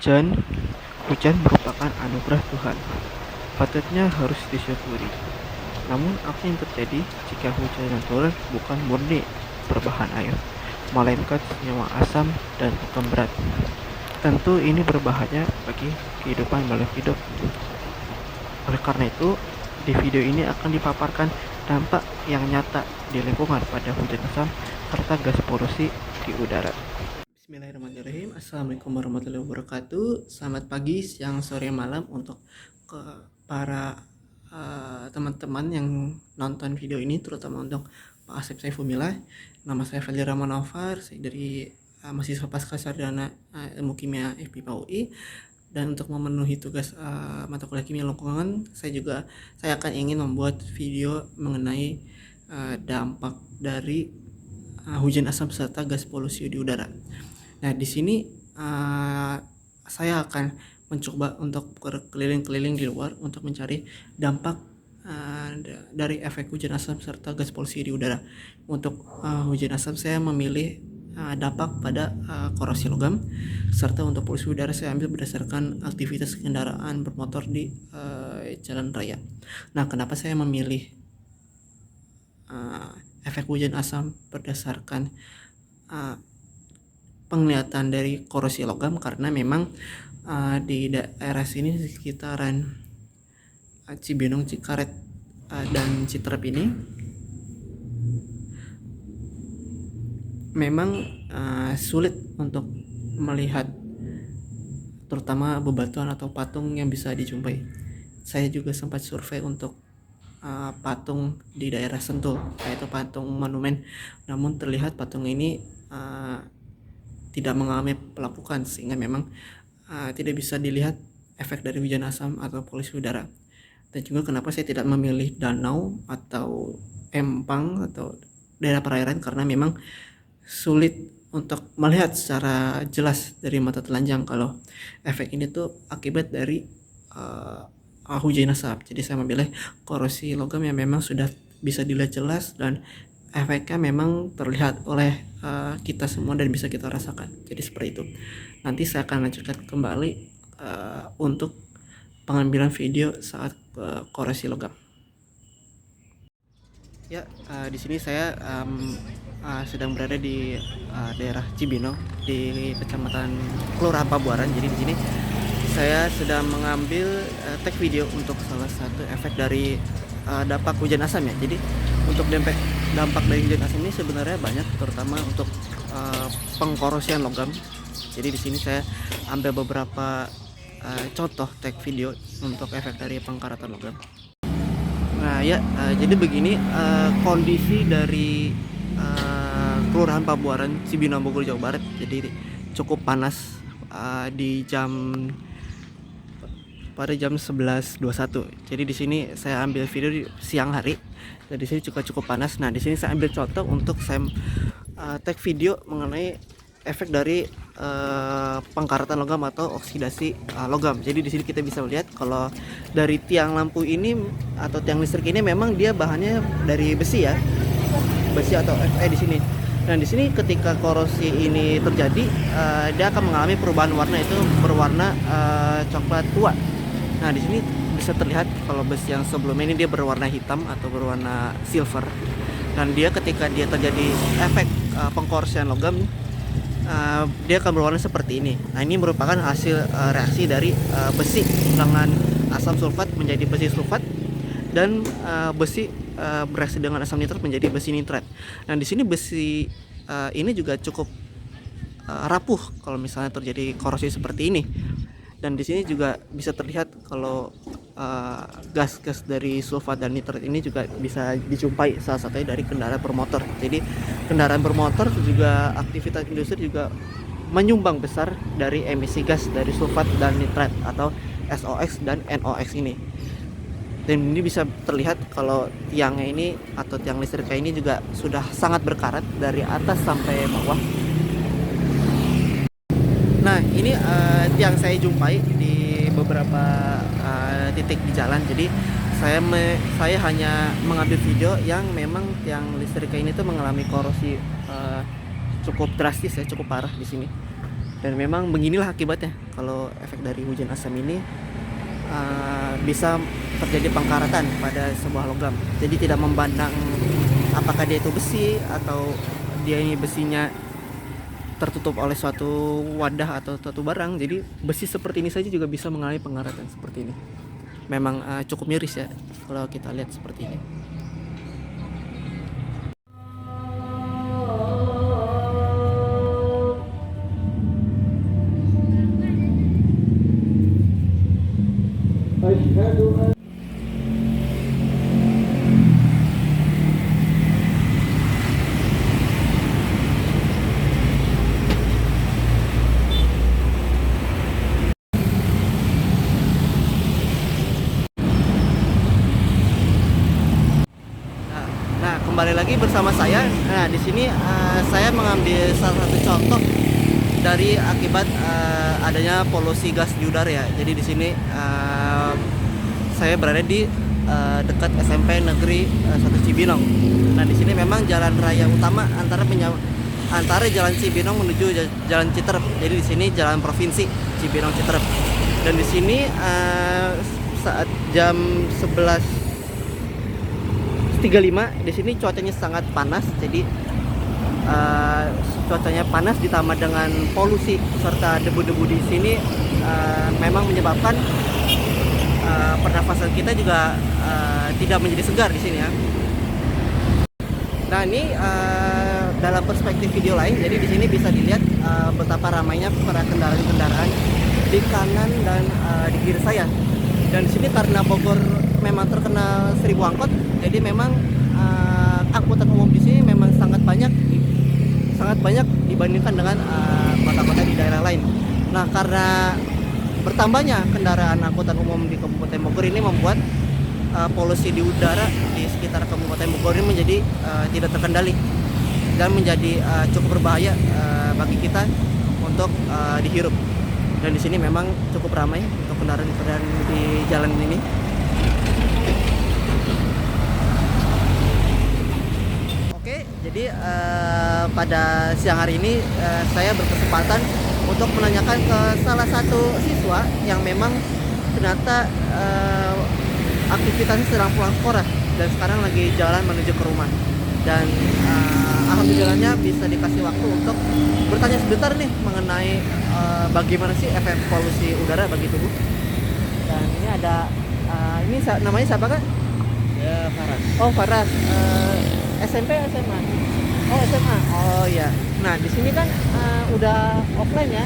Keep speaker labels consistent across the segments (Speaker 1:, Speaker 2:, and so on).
Speaker 1: Hujan, hujan merupakan anugerah Tuhan. Patutnya harus disyukuri. Namun, apa yang terjadi jika hujan yang turun bukan murni berbahan air, melainkan senyawa asam dan logam berat? Tentu ini berbahaya bagi kehidupan makhluk hidup. Oleh karena itu, di video ini akan dipaparkan dampak yang nyata di lingkungan pada hujan asam serta gas polusi di udara. Bismillahirrahmanirrahim. Assalamualaikum warahmatullahi wabarakatuh. Selamat pagi, siang, sore, malam untuk para teman-teman yang nonton video ini, terutama untuk Pak Asep Saifullah. Nama saya Fadli Rahman Alvar, saya dari mahasiswa Pascasarjana Ilmu Kimia FPIPA UI. Dan untuk memenuhi tugas mata kuliah kimia lingkungan, saya akan ingin membuat video mengenai dampak dari hujan asam serta gas polusi di udara. Nah, di sini saya akan mencoba untuk berkeliling-keliling di luar untuk mencari dampak dari efek hujan asam serta gas polusi di udara. Untuk hujan asam saya memilih dampak pada korosi logam, serta untuk polusi udara saya ambil berdasarkan aktivitas kendaraan bermotor di jalan raya. Nah, kenapa saya memilih efek hujan asam berdasarkan penglihatan dari korosi logam? Karena memang di daerah sini di sekitaran Cibinong, Cikaret, dan Citerep ini memang sulit untuk melihat terutama bebatuan atau patung yang bisa dijumpai. Saya juga sempat survei untuk patung di daerah Sentul, yaitu patung monumen, namun terlihat patung ini tidak mengalami pelapukan, sehingga memang tidak bisa dilihat efek dari hujan asam atau polusi udara. Dan juga kenapa saya tidak memilih danau atau empang atau daerah perairan, karena memang sulit untuk melihat secara jelas dari mata telanjang kalau efek ini tuh akibat dari hujan asap. Jadi saya memilih korosi logam yang memang sudah bisa dilihat jelas dan efeknya memang terlihat oleh kita semua dan bisa kita rasakan. Jadi seperti itu. Nanti saya akan lanjutkan kembali untuk pengambilan video saat korosi logam. Ya, di sini saya sedang berada di daerah Cibinong di Kecamatan Kelurahan Pabuaran. Jadi di sini saya sedang mengambil tag video untuk salah satu efek dari dampak hujan asam ya. Jadi untuk dampak dari hujan asam ini sebenarnya banyak, terutama untuk pengkorosian logam. Jadi di sini saya ambil beberapa contoh tag video untuk efek dari pengkaratan logam. Nah ya, jadi begini kondisi dari Kelurahan Pabuaran, Cibinong, Bogor, Jawa Barat. Jadi cukup panas pada jam 11.21. Jadi di sini saya ambil video di siang hari dan di sini cukup panas. Nah, di sini saya ambil contoh untuk saya tag video mengenai efek dari pengkaratan logam atau oksidasi logam. Jadi di sini kita bisa melihat kalau dari tiang lampu ini atau tiang listrik ini memang dia bahannya dari besi ya, besi atau Fe di sini. Dan di sini ketika korosi ini terjadi, dia akan mengalami perubahan warna, itu berwarna coklat tua. Nah, di sini bisa terlihat kalau besi yang sebelumnya ini dia berwarna hitam atau berwarna silver. Dan dia ketika dia terjadi efek pengkorosian logam, dia akan berwarna seperti ini. Nah, ini merupakan hasil reaksi dari besi dengan asam sulfat menjadi besi sulfat, dan besi bereaksi dengan asam nitrat menjadi besi nitrat. Nah, di sini besi ini juga cukup rapuh kalau misalnya terjadi korosi seperti ini. Dan di sini juga bisa terlihat kalau gas-gas dari sulfat dan nitrat ini juga bisa dijumpai salah satunya dari kendaraan bermotor. Jadi kendaraan bermotor juga aktivitas industri juga menyumbang besar dari emisi gas dari sulfat dan nitrat atau SOx dan NOx ini. Dan ini bisa terlihat kalau tiangnya ini atau tiang listriknya ini juga sudah sangat berkarat dari atas sampai bawah. Nah, ini tiang saya jumpai di beberapa titik di jalan. Jadi saya hanya mengambil video yang memang tiang listriknya ini tuh mengalami korosi cukup drastis ya, cukup parah di sini. Dan memang beginilah akibatnya kalau efek dari hujan asam ini bisa terjadi pengkaratan pada sebuah logam. Jadi tidak memandang apakah dia itu besi atau dia ini besinya tertutup oleh suatu wadah atau suatu barang. Jadi besi seperti ini saja juga bisa mengalami pengkaratan seperti ini. Memang cukup miris ya kalau kita lihat seperti ini. Nah, kembali lagi bersama saya. Nah, di sini saya mengambil salah satu contoh dari akibat adanya polusi gas di udara ya. Jadi di sini saya berada di dekat SMP Negeri 1 Cibinong. Nah, di sini memang jalan raya utama antara Jalan Cibinong menuju Jalan Citerep. Jadi di sini jalan provinsi Cibinong Citerep. Dan di sini saat jam 11.35 di sini cuacanya sangat panas. Jadi cuacanya panas ditambah dengan polusi serta debu-debu di sini memang menyebabkan pernafasan kita juga tidak menjadi segar di sini ya. Nah, ini dalam perspektif video lain, jadi di sini bisa dilihat betapa ramainya para kendaraan-kendaraan di kanan dan di kiri saya. Dan di sini karena Bogor memang terkenal 1000 angkot, jadi memang angkutan umum di sini memang sangat banyak dibandingkan dengan kota-kota di daerah lain. Nah, karena bertambahnya kendaraan angkutan umum di Kabupaten Bogor ini membuat polusi di udara di sekitar Kabupaten Bogor ini menjadi tidak terkendali dan menjadi cukup berbahaya bagi kita untuk dihirup. Dan di sini memang cukup ramai untuk kendaraan-kendaraan di jalan ini. Oke, jadi pada siang hari ini saya berkesempatan untuk menanyakan ke salah satu siswa yang memang ternyata aktivitasnya sedang pulang sekolah dan sekarang lagi jalan menuju ke rumah. Dan alhamdulillahnya bisa dikasih waktu untuk bertanya sebentar nih mengenai bagaimana sih efek polusi udara bagi tubuh. Dan ini ada ini namanya siapa Kak?
Speaker 2: Ya, Faras.
Speaker 1: Oh, Faras. SMP SMA? Oh, SMA. Oh ya. Nah, di sini kan udah offline ya.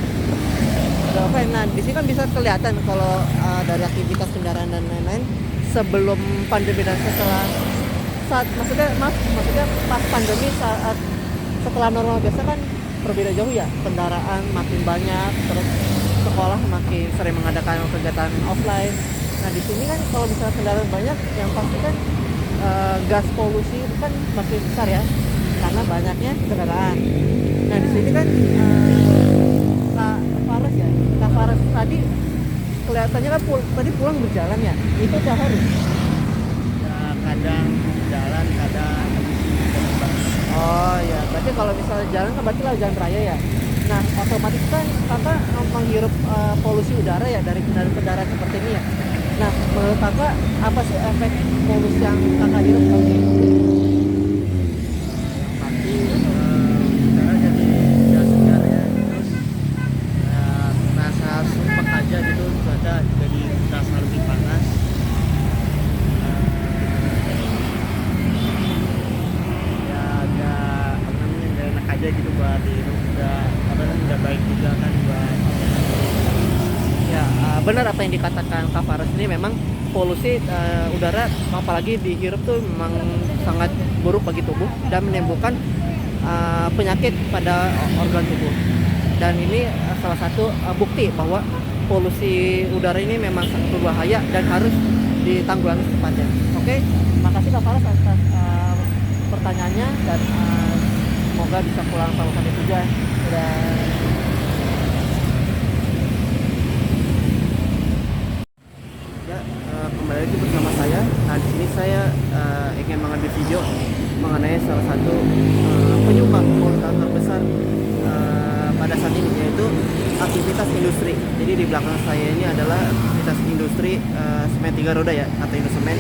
Speaker 1: Udah offline. Nah, di sini kan bisa kelihatan kalau dari aktivitas kendaraan dan lain-lain sebelum pandemi dan maksudnya pas pandemi saat setelah normal biasa kan berbeda jauh ya, kendaraan makin banyak, terus sekolah makin sering mengadakan kegiatan offline. Nah, di sini kan kalau misalnya kendaraan banyak, yang pasti kan gas polusi kan makin besar ya, karena banyaknya kendaraan. Nah, di sini kan Kak Faras ya, Kak Faras tadi kelihatannya kan tadi pulang berjalan ya, itu tiap hari?
Speaker 2: Ya, kadang jalan, kadang
Speaker 1: Oh ya, berarti kalau misalnya jalan kan berarti lah jalan raya ya. Nah, otomatis kan kakak menghirup polusi udara ya dari kendaraan-kendaraan seperti ini ya. Nah, menurut kakak apa sih efek polusi yang kakak hirup kalau gitu?
Speaker 2: pasti udara jadi nggak segar ya. Terus rasa sumpah aja gitu, cuaca jadi rasa lebih panas. Ya agak apa namanya, nggak enak aja gitu buat hidup. Nggak baik juga kan buat.
Speaker 1: Ya, benar apa yang dikatakan Kak Faras ini, memang polusi udara apalagi dihirup tuh memang sangat buruk bagi tubuh dan menimbulkan penyakit pada organ tubuh. Dan ini salah satu bukti bahwa polusi udara ini memang sangat berbahaya dan harus ditanggulangi secepatnya. Oke, makasih Kak Faras atas pertanyaannya dan semoga bisa pulang sama-sama juga. Ya, kembali lagi bersama saya. Nah, di sini saya ingin mengambil video mengenai salah satu penyumbang polutan terbesar pada saat ini, yaitu aktivitas industri. Jadi di belakang saya ini adalah aktivitas industri semen 3 roda ya, atau Indosemen,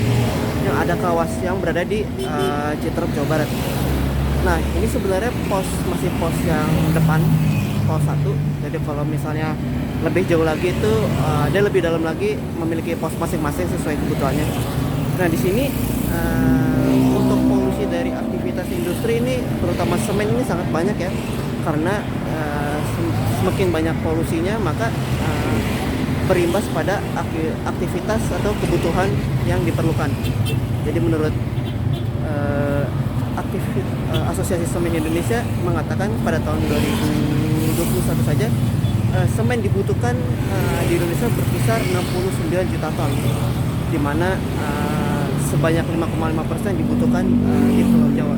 Speaker 1: yang ada yang berada di Citerep, Jawa Barat. Nah, ini sebenarnya masih pos yang depan, pos 1. Jadi kalau misalnya lebih jauh lagi itu dia lebih dalam lagi, memiliki pos masing-masing sesuai kebutuhannya. Nah, di sini untuk polusi dari aktivitas industri ini, terutama semen ini sangat banyak ya, karena semakin banyak polusinya maka berimbas pada aktivitas atau kebutuhan yang diperlukan. Jadi menurut Asosiasi Semen Indonesia mengatakan pada tahun 2021 saja semen dibutuhkan di Indonesia berkisar 69 juta ton, di mana sebanyak 5,5% dibutuhkan di Pulau Jawa.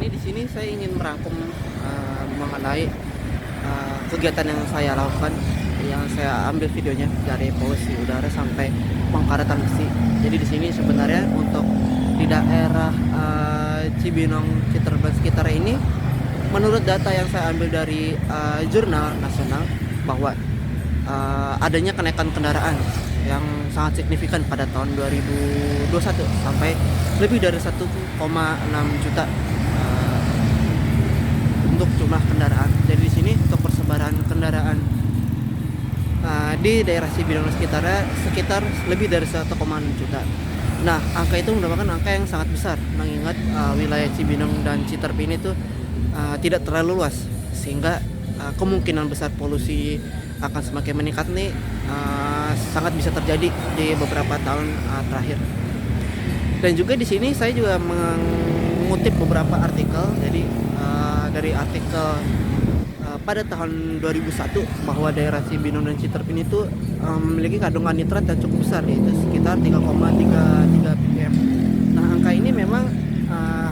Speaker 1: Jadi di sini saya ingin merangkum mengenai kegiatan yang saya lakukan, yang saya ambil videonya dari polusi udara sampai pengkaratan besi. Jadi di sini sebenarnya untuk di daerah Cibinong, Cirebon sekitar ini, menurut data yang saya ambil dari jurnal nasional, bahwa adanya kenaikan kendaraan yang sangat signifikan pada tahun 2021 sampai lebih dari 1,6 juta untuk jumlah kendaraan. Jadi di sini untuk persebaran kendaraan di daerah Cibinong sekitar lebih dari 1,6 juta. Nah, angka itu merupakan angka yang sangat besar, mengingat wilayah Cibinong dan Citerep ini tuh tidak terlalu luas, sehingga kemungkinan besar polusi akan semakin meningkat nih sangat bisa terjadi di beberapa tahun terakhir. Dan juga di sini saya juga mengutip beberapa artikel. Jadi dari artikel pada tahun 2001 bahwa daerah Cibinong dan Citerep ini tuh memiliki kandungan nitrat yang cukup besar, yaitu sekitar 3,33 ppm. Nah, angka ini memang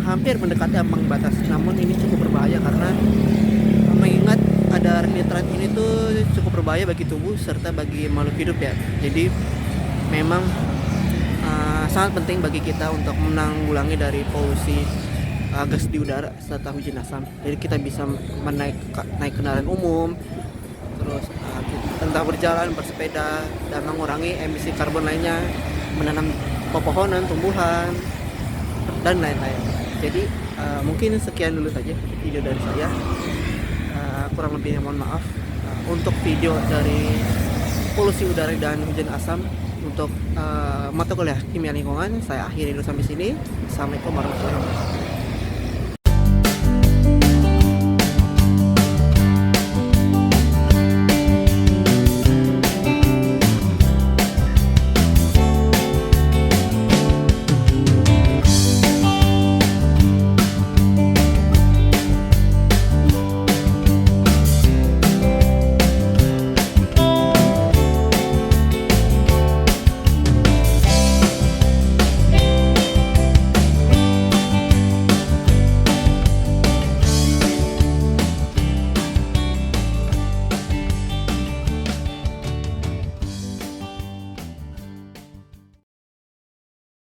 Speaker 1: hampir mendekati ambang batas, namun ini cukup berbahaya karena mengingat kadar nitrat ini tuh cukup berbahaya bagi tubuh serta bagi makhluk hidup ya. Jadi memang sangat penting bagi kita untuk menanggulangi dari polusi gas di udara serta hujan asam. Jadi kita bisa naik kendaraan umum, terus entah berjalan, bersepeda, dan mengurangi emisi karbon lainnya, menanam pepohonan, tumbuhan, dan lain-lain. Jadi mungkin sekian dulu saja video dari saya. Kurang lebihnya mohon maaf. Untuk video dari polusi udara dan hujan asam untuk mata kuliah kimia lingkungan, saya akhiri dulu sampai sini. Assalamualaikum warahmatullahi wabarakatuh.